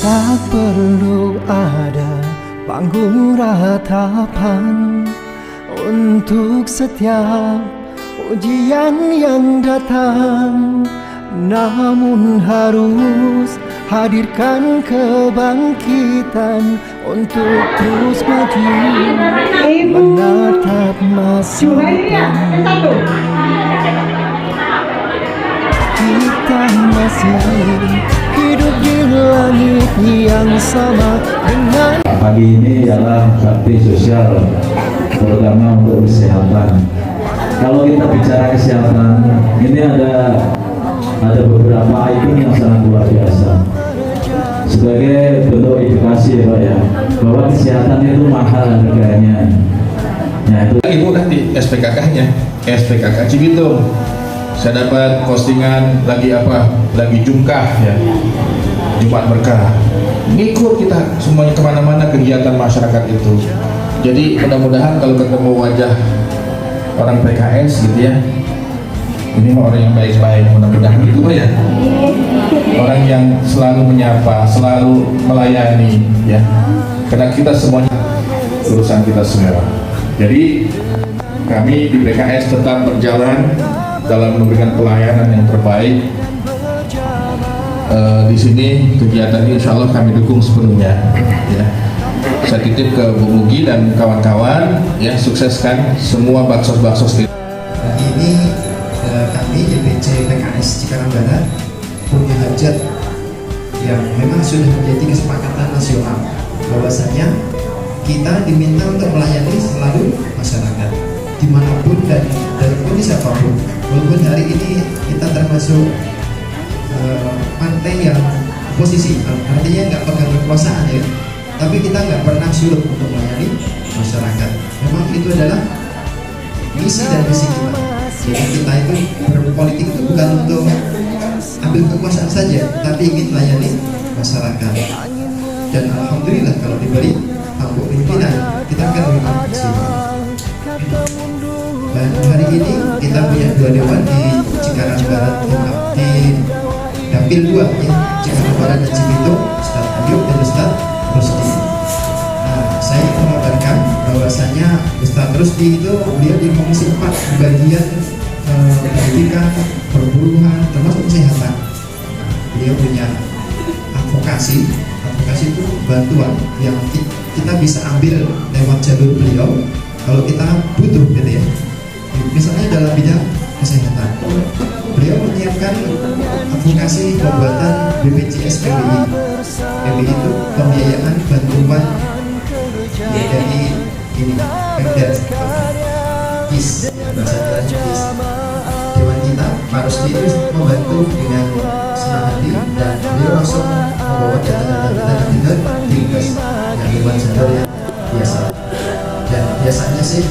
Tak perlu ada panggung ratapan untuk setiap ujian yang datang, namun harus hadirkan kebangkitan untuk terus maju menatap masa depan. Kita masih hidup di langit yang sama dengan. Pagi ini adalah bakti sosial, terutama untuk kesehatan. Kalau kita bicara kesehatan, ini ada beberapa item yang sangat luar biasa. Sebagai bentuk edukasi ya Pak ya, bahwa kesehatan itu mahal harganya. Nah itu. Ibu nanti SPKK-nya, SPKK Cibitung. Saya dapat postingan lagi jumkah ya, Jumat Berkah. Ngikut kita semuanya kemana-mana kegiatan masyarakat itu. Jadi mudah-mudahan kalau ketemu wajah orang PKS gitu ya, ini orang yang baik-baik, mudah-mudahan gitu ya. Orang yang selalu menyapa, selalu melayani ya. Karena kita semuanya urusan kita semua. Jadi kami di PKS tetap berjalan dalam memberikan pelayanan yang terbaik. Di sini kegiatan ini insya Allah kami dukung sepenuhnya ya. Saya titip ke Bu Mugi dan kawan-kawan ya, sukseskan semua baksos-baksos kita. Ini kami DPC PKS Cikarang Barat punya hajat yang memang sudah menjadi kesepakatan nasional, bahwasanya kita diminta untuk melayani selalu masyarakat dimanapun dan dari kondisi apapun. Walaupun hari ini kita termasuk partai yang oposisi, artinya nggak pegang kekuasaan ya, tapi kita nggak pernah suluk untuk melayani masyarakat. Memang itu adalah misi dan visi kita. Jadi kita itu berpolitik itu bukan untuk ambil kekuasaan saja, tapi ingin melayani masyarakat. Dan alhamdulillah kalau diberi tampuk pimpinan, kita akan memang maksimal. Dan hari ini kita punya dua dewan di Cikarang Barat, di Dapil 2 ya, Cikarang Barat dan Cibitung, Ustaz Ayub dan Ustaz Rusdi. Saya mengabarkan bahwasanya Ustaz Rusdi itu beliau di Komisi 4 di bagian pendidikan, perburuhan, termasuk kesehatan. Beliau punya advokasi itu bantuan yang kita bisa ambil lewat jalur beliau kalau kita butuh gitu ya. Misalnya dalam bidang kesehatan, beliau menyiapkan advokasi pembuatan BPJS PBI. PBI itu pembiayaan bantuan dari ini Pemda KIS, bahasa KIS. Dewan kita Pak Rusdi itu membantu dengan senang hati, dan beliau langsung membawa data-data kita ke Dinkes yang dibuat jalur yang biasa. Dan biasanya sih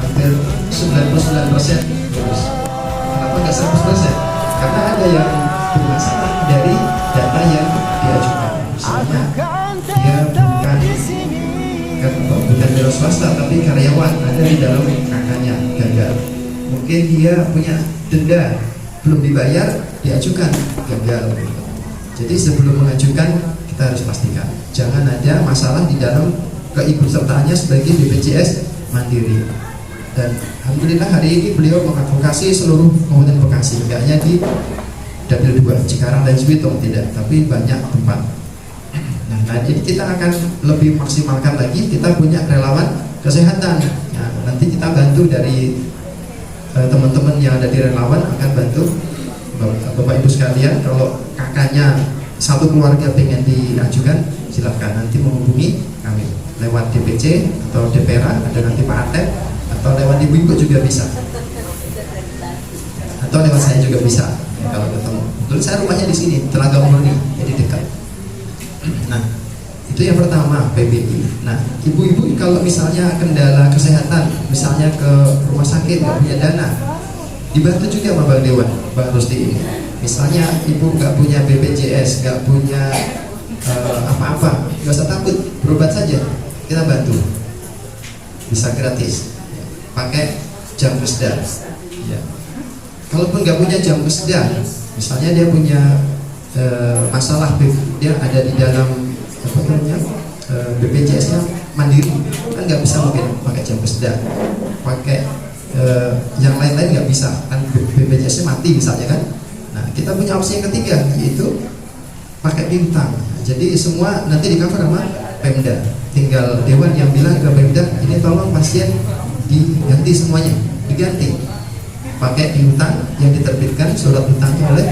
hampir 99% lulus. Kenapa nggak 100%? Karena ada yang bermasalah dari data yang diajukan. Misalnya dia bukan wira swasta tapi karyawan, ada di dalam kakaknya gagal. Mungkin dia punya denda belum dibayar, diajukan gagal. Jadi sebelum mengajukan kita harus pastikan jangan ada masalah di dalam keikutsertaannya sebagai BPJS Mandiri. Dan alhamdulillah hari ini beliau mengadvokasi seluruh Kabupaten Bekasi, tidak hanya di Dapil 2 Cikarang dan Cibitung, tidak, tapi banyak tempat. Nah, jadi kita akan lebih maksimalkan lagi, kita punya relawan kesehatan. Nah, nanti kita bantu dari teman-teman yang ada di relawan akan bantu Bapak Ibu sekalian. Kalau kakaknya satu keluarga pengen diajukan, silakan nanti menghubungi kami lewat DPC atau DPRA, ada nanti Pak Atep, atau lewat ibu-ibu juga bisa, atau lewat saya juga bisa ya, kalau ketemu. Betul, saya rumahnya di sini, Telaga Murni, jadi dekat. Nah, itu yang pertama, PBI. Nah, ibu-ibu kalau misalnya kendala kesehatan, misalnya ke rumah sakit nggak punya dana, dibantu juga sama Bang Dewan, Bang Rusdi ini. Misalnya ibu nggak punya BPJS, nggak punya apa-apa, nggak usah takut, berobat saja, kita bantu, bisa gratis, pakai jam keseda. Ya. Kalaupun nggak punya jam keseda, misalnya dia punya masalah, dia ada di dalam BPJS-nya mandiri, kan nggak bisa mungkin pakai jam keseda, pakai yang lain-lain nggak bisa, kan BPJS-nya mati misalnya kan. Nah, kita punya opsi yang ketiga, yaitu pakai piutang. Jadi semua nanti di cover sama Pemda, tinggal Dewan yang bilang ke Pemda, ini tolong pasien diganti semuanya, diganti pakai piutang yang diterbitkan surat utangnya oleh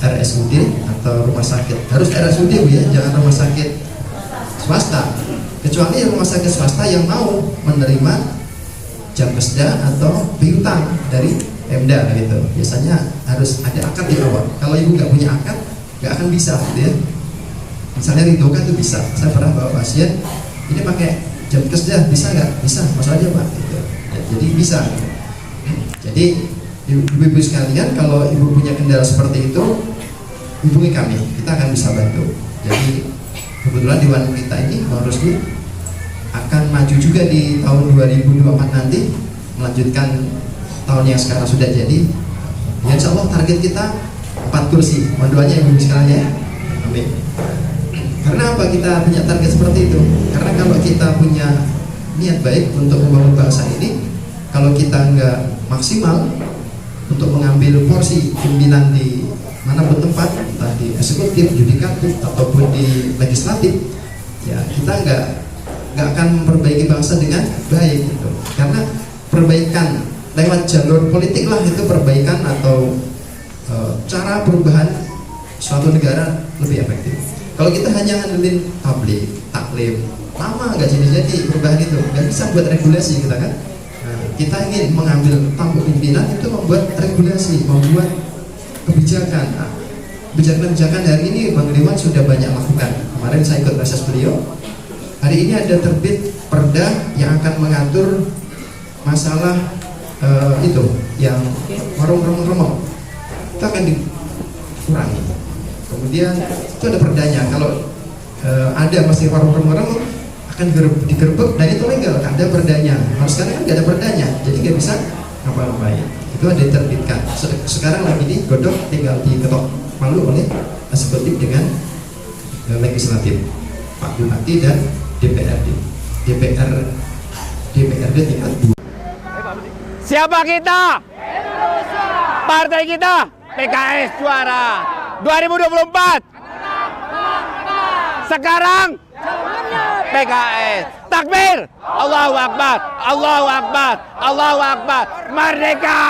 RSUD atau rumah sakit. Harus RSUD Bu ya, jangan rumah sakit swasta. Kecuali rumah sakit swasta yang mau menerima jam keseda atau piutang dari Pemda gitu. Biasanya harus ada akad di awal. Kalau ibu nggak punya akad, nggak akan bisa gitu ya. Misalnya Ridoka itu bisa. Saya pernah bawa pasien, ini pakai jam keseda, bisa nggak? Bisa, masuk aja Pak. Gitu. Ya, jadi bisa. Jadi ibu-ibu sekalian, kalau ibu punya kendala seperti itu, hubungi kami, kita akan bisa bantu. Jadi kebetulan Dewan kita ini Bang Rusdi akan maju juga di tahun 2024 nanti, melanjutkan tahun yang sekarang sudah jadi. Ya, insya Allah target kita 4 kursi. Mohon doanya ibu sekalian ya. Amin. Karena apa kita punya target seperti itu? Karena kalau kita punya niat baik untuk membangun bangsa ini, kalau kita nggak maksimal untuk mengambil porsi pimpinan di manapun tempat, entah di eksekutif, yudikatif, ataupun di legislatif, ya kita nggak akan memperbaiki bangsa dengan baik gitu. Karena perbaikan lewat jalur politik lah itu perbaikan atau cara perubahan suatu negara lebih efektif. Kalau kita hanya ngandelin tablik, taklim, lama nggak jadi perubahan itu, nggak bisa buat regulasi kita kan. Nah, kita ingin mengambil tampuk pimpinan itu membuat regulasi, membuat kebijakan. Nah, kebijakan hari ini Bang Dewan sudah banyak lakukan. Kemarin saya ikut reses beliau. Hari ini ada terbit perda yang akan mengatur masalah itu yang warung-warung itu akan dikurangi. Kemudian itu ada perdanya, kalau ada masih warung-warung akan digerebek dan itu legal, ada perdanya. Kalau sekarang kan nggak ada perdanya, jadi nggak bisa ngapa-ngapain. Itu ada diterbitkan. Sekarang lagi digodok, tinggal diketok palu oleh eksekutif dengan legislatif, Pak Bupati dan DPRD tingkat 2. Siapa kita? Indonesia. Partai kita PKS juara 2024. Sekarang PKS. Takbir. Allahu Akbar. Allahu Akbar. Allahu Akbar. Merdeka.